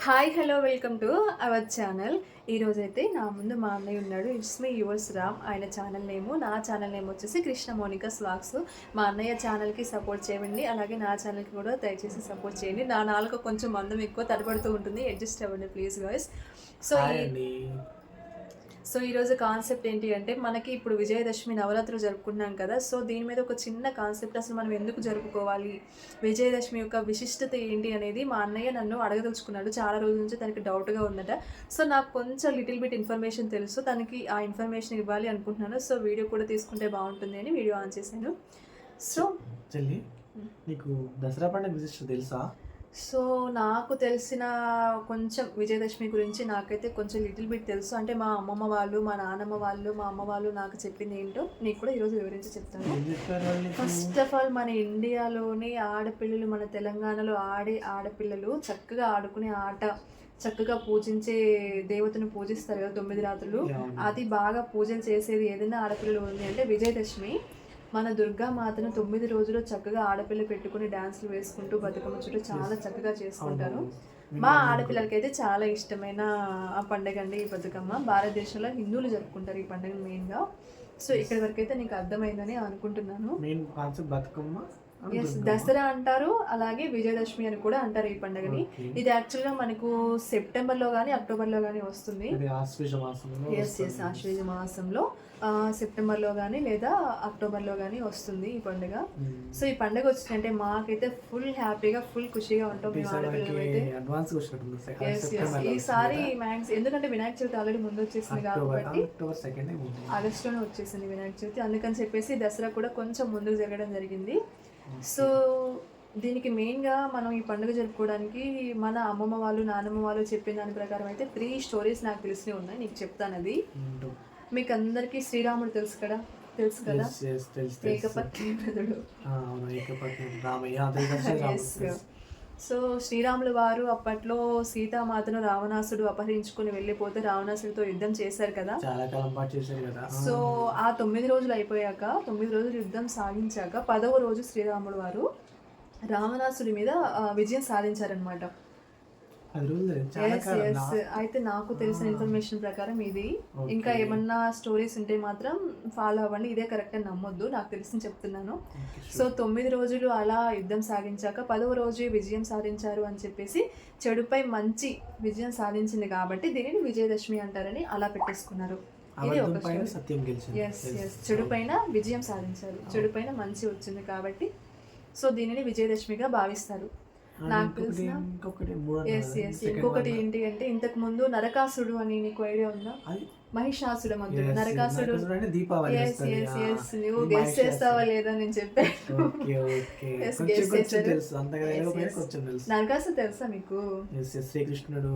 Hi hello welcome to our channel. ఈరోజైతే నా ముందు మా అన్నయ్య ఉన్నాడు. It's me yours Ram. ఆయన ఛానల్ నేము, నా ఛానల్ నేమ్ వచ్చేసి కృష్ణ మోనికా స్లాగ్స్. మా అన్నయ్య ఛానల్కి సపోర్ట్ చేయండి, అలాగే నా ఛానల్కి కూడా దయచేసి సపోర్ట్ చేయండి. నా నాలుక కొంచెం మందం ఎక్కువ తడబడుతూ ఉంటుంది, అడ్జస్ట్ అవ్వండి ప్లీజ్ గాయ్స్. సో ఈరోజు కాన్సెప్ట్ ఏంటి అంటే, మనకి ఇప్పుడు విజయదశమి నవరాత్రులు జరుపుకున్నాం కదా. సో దీని మీద ఒక చిన్న కాన్సెప్ట్, అసలు మనం ఎందుకు జరుపుకోవాలి, విజయదశమి యొక్క విశిష్టత ఏంటి అనేది మా అన్నయ్య నన్ను అడగదలుచుకున్నాడు. చాలా రోజుల నుంచి తనకి డౌట్గా ఉందట. సో నాకు కొంచెం లిటిల్ బిట్ ఇన్ఫర్మేషన్ తెలుసు, తనకి ఆ ఇన్ఫర్మేషన్ ఇవ్వాలి అనుకుంటున్నాను. సో వీడియో కూడా తీసుకుంటే బాగుంటుంది అని వీడియో ఆన్ చేశాను. సో చెల్లి, నీకు దసరా పండుగ విశిష్టత తెలుసా? సో నాకు తెలిసిన కొంచెం విజయదశమి గురించి నాకైతే కొంచెం లిటిల్ బిట్ తెలుసు. అంటే మా అమ్మమ్మ వాళ్ళు, మా నాన్నమ్మ వాళ్ళు, మా అమ్మ వాళ్ళు నాకు చెప్పింది ఏంటో నీకు కూడా ఈరోజు వివరించి చెప్తాను. ఫస్ట్ ఆఫ్ ఆల్, మన ఇండియాలోని ఆడపిల్లలు, మన తెలంగాణలో ఆడే ఆడపిల్లలు చక్కగా ఆడుకునే ఆట, చక్కగా పూజించే దేవతను పూజిస్తారు కదా 9 రాత్రులు. అది బాగా పూజలు చేసేది ఏదైనా ఆడపిల్లలు ఉంది అంటే విజయదశమి. మన దుర్గామాతను 9 రోజులు చక్కగా ఆడపిల్ల పెట్టుకుని డ్యాన్సులు వేసుకుంటూ బతుకమ్మ చుట్టూ చాలా చక్కగా చేసుకుంటారు. మా ఆడపిల్లలకి అయితే చాలా ఇష్టమైన ఆ పండుగ అండి ఈ బతుకమ్మ. భారతదేశంలో హిందువులు జరుపుకుంటారు ఈ పండుగను మెయిన్గా. సో ఇక్కడి వరకు అయితే నీకు అర్థమైందని అనుకుంటున్నాను. దసరా అంటారు, అలాగే విజయదశమి అని కూడా అంటారు ఈ పండుగని. ఇది యాక్చువల్గా మనకు సెప్టెంబర్లో కానీ అక్టోబర్లో కానీ వస్తుంది. ఆశ్వేజ మాసంలో సెప్టెంబర్లో కానీ లేదా అక్టోబర్లో కానీ వస్తుంది ఈ పండుగ. సో ఈ పండుగ వచ్చిందంటే మాకైతే ఫుల్ హ్యాపీగా, ఫుల్ ఖుషిగా ఉంటాం మేము ఆడపిల్లలు అయితే. ఈసారి మ్యాక్స్ ఎందుకంటే వినాయక చవితి ఆల్రెడీ ముందు వచ్చేసింది కాబట్టి ఆగస్టులోనే వచ్చేసింది వినాయక చవితి. అందుకని చెప్పేసి దసరా కూడా కొంచెం ముందుకు జరగడం జరిగింది. సో దీనికి మెయిన్గా మనం ఈ పండుగ జరుపుకోవడానికి మన అమ్మమ్మ వాళ్ళు, నాన్నమ్మ వాళ్ళు చెప్పిన దాని ప్రకారం అయితే 3 స్టోరీస్ నాకు తెలిసినవి ఉన్నాయి, నీకు చెప్తాను. అది మీకు అందరికీ శ్రీరాముడు తెలుసు కదా, ఏకపత్ని వ్రతుడు. సో శ్రీరాములు వారు అప్పట్లో సీతామాతను రావణాసుడు అపహరించుకుని వెళ్ళిపోతే రావణాసుడితో యుద్ధం చేశారు కదా. సో ఆ 9 రోజులు అయిపోయాక, 9 రోజులు యుద్ధం సాగించాక 10వ రోజు శ్రీరాములు వారు రావణాసుడి మీద విజయం సాధించారనమాట. అయితే నాకు తెలిసిన ఇన్ఫర్మేషన్ ప్రకారం ఇది. ఇంకా ఏమన్నా స్టోరీస్ ఉంటే మాత్రం ఫాలో అవ్వండి, ఇదే కరెక్ట్ అని నమ్మొద్దు, నాకు తెలిసి చెప్తున్నాను. సో 9 రోజులు అలా యుద్ధం సాగించాక 10వ రోజు విజయం సాధించారు అని చెప్పేసి, చెడుపై మంచి విజయం సాధించింది కాబట్టి దీనిని విజయదశమి అంటారని అలా పెట్టేసుకున్నారు. ఇది ఒక చెడు పైన విజయం సాధించారు, చెడు పైన మంచి వచ్చింది కాబట్టి సో దీనిని విజయదశమిగా భావిస్తారు. నాకు తెలిసిన ఇంకొకటి ఏంటి అంటే, ఇంతకు ముందు నరకాసుడు అని నీకు ఐడియా ఉందా? మహిషాసుడు మధ్య నరకాసుడు. నువ్వు గెస్ చేస్తావా లేదా నేను చెప్పాను. నరకాసుడు తెలుసా మీకు? శ్రీకృష్ణుడు.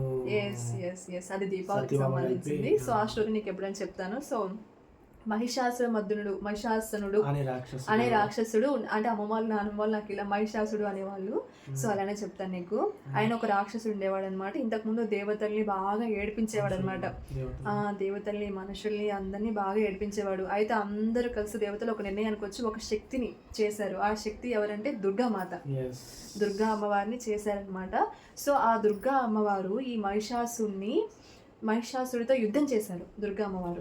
అది దీపావళికి సంబంధించింది. సో ఆ స్టోరీ నీకు ఎప్పుడైనా చెప్తాను. సో మహిషాసునుడు అనే రాక్షసుడు, అంటే అమ్మ వాళ్ళు, నాన్నమ్మ వాళ్ళు నాకు ఇలా మహిషాసుడు అనేవాళ్ళు. సో అలానే చెప్తాను నీకు. ఆయన ఒక రాక్షసుడు ఉండేవాడు అనమాట. ఇంతకుముందు దేవతల్ని బాగా ఏడిపించేవాడు అనమాట. దేవతల్ని, మనుషుల్ని అందరినీ బాగా ఏడిపించేవాడు. అయితే అందరూ కలిసి దేవతలు ఒక నిర్ణయానికి వచ్చి ఒక శక్తిని చేశారు. ఆ శక్తి ఎవరంటే దుర్గామాత. దుర్గా అమ్మవారిని చేశారనమాట. సో ఆ దుర్గా అమ్మవారు ఈ మహిషాసుడితో యుద్ధం చేశారు. దుర్గా అమ్మవారు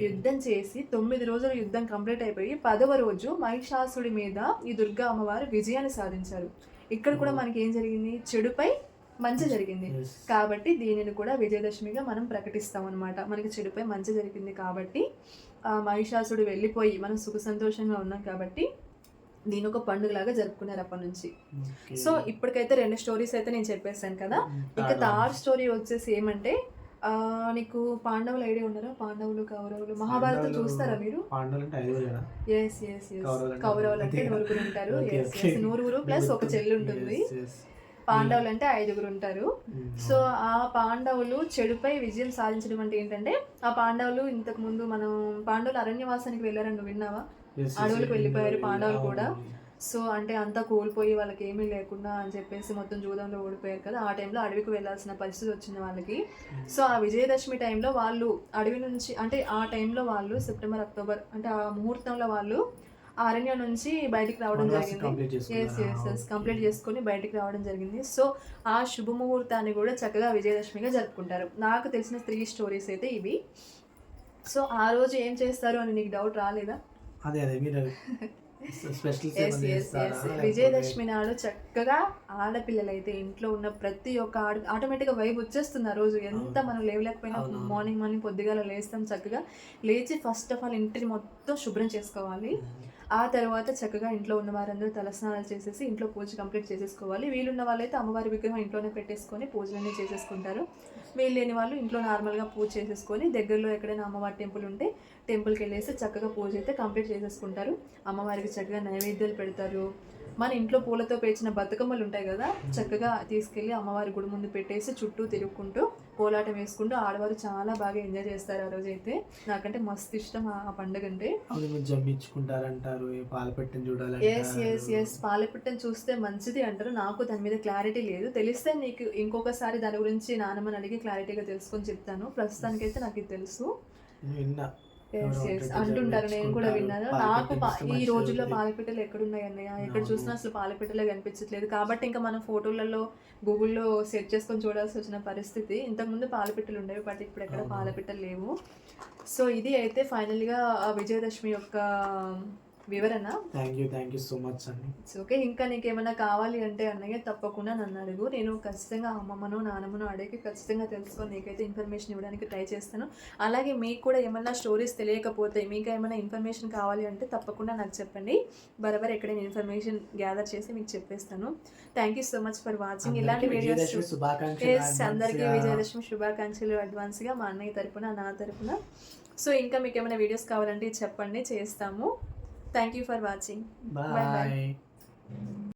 యుద్ధం చేసి 9 రోజుల యుద్ధం కంప్లీట్ అయిపోయి 10వ రోజు మహిషాసుడి మీద ఈ దుర్గా అమ్మవారు విజయాన్ని సాధించారు. ఇక్కడ కూడా మనకి ఏం జరిగింది, చెడుపై మంచి జరిగింది కాబట్టి దీనిని కూడా విజయదశమిగా మనం ప్రకటిస్తాం అనమాట. మనకి చెడుపై మంచి జరిగింది కాబట్టి మహిషాసుడు వెళ్ళిపోయి మనం సుఖ సంతోషంగా ఉన్నాం కాబట్టి దీని ఒక పండుగలాగా జరుపుకున్నారు అప్పటి నుంచి. సో ఇప్పటికైతే 2 స్టోరీస్ అయితే నేను చెప్పేశాను కదా. ఇక థర్డ్ స్టోరీ వచ్చేసి ఏమంటే, నీకు పాండవులు ఐడియా ఉన్నారా? పాండవులు, కౌరవులు, మహాభారతం చూస్తారా మీరు? కౌరవులు అంటే 9 ఉంటారు. 9 ప్లస్ ఒక చెల్లి ఉంటుంది. పాండవులు అంటే 5 ఉంటారు. సో ఆ పాండవులు చెడుపై విజయం సాధించడం అంటే ఏంటంటే, ఆ పాండవులు ఇంతకు ముందు పాండవులు అరణ్యవాసానికి వెళ్ళారని నువ్వు విన్నావా? అడవులకు వెళ్ళిపోయారు పాండవులు కూడా. సో అంటే అంతా కోల్పోయి వాళ్ళకి ఏమీ లేకుండా అని చెప్పేసి మొత్తం జూదంలో ఓడిపోయారు కదా. ఆ టైంలో అడవికి వెళ్ళాల్సిన పరిస్థితి వచ్చింది వాళ్ళకి. సో ఆ విజయదశమి టైంలో వాళ్ళు అడవి నుంచి, అంటే ఆ టైంలో వాళ్ళు సెప్టెంబర్, అక్టోబర్ అంటే ఆ ముహూర్తంలో వాళ్ళు అరణ్యం నుంచి బయటికి రావడం వనవాసం జరిగింది. కంప్లీట్ చేసుకున్నారా? కంప్లీట్ చేసుకొని బయటికి రావడం జరిగింది. సో ఆ శుభముహూర్తాన్ని కూడా చక్కగా విజయదశమిగా జరుపుకుంటారు. నాకు తెలిసిన 3 స్టోరీస్ అయితే ఇవి. సో ఆ రోజు ఏం చేస్తారు అని నీకు డౌట్ రాలేదా? అదే మీరు స్పెషల్ విజయదశమి నాడు చక్కగా ఆడపిల్లలైతే ఇంట్లో ఉన్న ప్రతి ఒక్క ఆటోమేటిక్గా వైబ్ వచ్చేస్తుంది ఆ రోజు. ఎంత మనం లేవలేకపోయినా మార్నింగ్ పొద్దుగాల లేస్తాం, చక్కగా లేచి ఫస్ట్ ఆఫ్ ఆల్ ఇంటిని మొత్తం శుభ్రం చేసుకోవాలి. ఆ తర్వాత చక్కగా ఇంట్లో ఉన్న వారందరూ తలస్నానాలు చేసేసి ఇంట్లో పూజ కంప్లీట్ చేసేసుకోవాలి. వీలున్న వాళ్ళైతే అమ్మవారి విగ్రహం ఇంట్లోనే పెట్టేసుకొని పూజలన్నీ చేసేసుకుంటారు. వీళ్ళు లేని వాళ్ళు ఇంట్లో నార్మల్గా పూజ చేసేసుకొని దగ్గరలో ఎక్కడైనా అమ్మవారి టెంపుల్ ఉంటే టెంపుల్కి వెళ్ళేసి చక్కగా పూజ అయితే కంప్లీట్ చేసేసుకుంటారు. అమ్మవారికి చక్కగా నైవేద్యాలు పెడతారు. మన ఇంట్లో పూలతో పేర్చిన బతుకమ్మలు ఉంటాయి కదా, చక్కగా తీసుకెళ్ళి అమ్మవారి గుడి ముందు పెట్టేసి చుట్టూ తిరుగుకుంటూ కోలాటం వేసుకుంటూ ఆడవారు చాలా బాగా ఎంజాయ్ చేస్తారు ఆ రోజు అయితే. నాకంటే మస్తు ఇష్టం ఆ పండుగ అంటే. జమ్మించుకుంటారంటారు, పాలపెట్టని చూడాలి. ఎస్ పాలపిట్టని చూస్తే మంచిది అంటారు. నాకు దాని మీద క్లారిటీ లేదు. తెలిస్తే నీకు ఇంకొకసారి దాని గురించి నాన్నమ్మని అడిగి క్లారిటీగా తెలుసుకొని చెప్తాను. ప్రస్తుతానికైతే నాకు ఇది తెలుసు. విన్నా అంటుంటారు, నేను కూడా విన్నాను. నాకు ఈ రోజుల్లో పాలపిట్టలు ఎక్కడున్నాయి అన్నయ్య, ఎక్కడ చూసినా అసలు పాలపిట్టలే కనిపించట్లేదు. కాబట్టి ఇంకా మనం ఫోటోలలో గూగుల్లో సెర్చ్ చేసుకొని చూడాల్సి వచ్చిన పరిస్థితి. ఇంతకుముందు పాలపిట్టలు ఉండేవి, బట్ ఇప్పుడు ఎక్కడ పాలపిట్టలు లేవు. సో ఇది అయితే ఫైనల్గా విజయదశమి యొక్క వివరణ. థ్యాంక్ యూ సో మచ్ అండి. ఓకే, ఇంకా నీకేమైనా కావాలి అంటే అన్నయ్య తప్పకుండా నన్ను అడుగు. నేను ఖచ్చితంగా అమ్మమ్మను నాన్నమ్మను అడిగి ఖచ్చితంగా తెలుసుకొని నీకైతే ఇన్ఫర్మేషన్ ఇవ్వడానికి ట్రై చేస్తాను. అలాగే మీకు కూడా ఏమైనా స్టోరీస్ తెలియకపోతే, మీకు ఏమైనా ఇన్ఫర్మేషన్ కావాలి అంటే తప్పకుండా నాకు చెప్పండి. బరాబర్ ఎక్కడైనా ఇన్ఫర్మేషన్ గ్యాదర్ చేసి మీకు చెప్పేస్తాను. Thank you so much for watching. ఇలాంటి వీడియోస్ అందరికీ విజయదశమి శుభాకాంక్షలు అడ్వాన్స్గా మా అన్నయ్య తరపున, నా తరపున. సో ఇంకా మీకు ఏమైనా వీడియోస్ కావాలంటే చెప్పండి, చేస్తాము. Thank you for watching. Bye. Bye.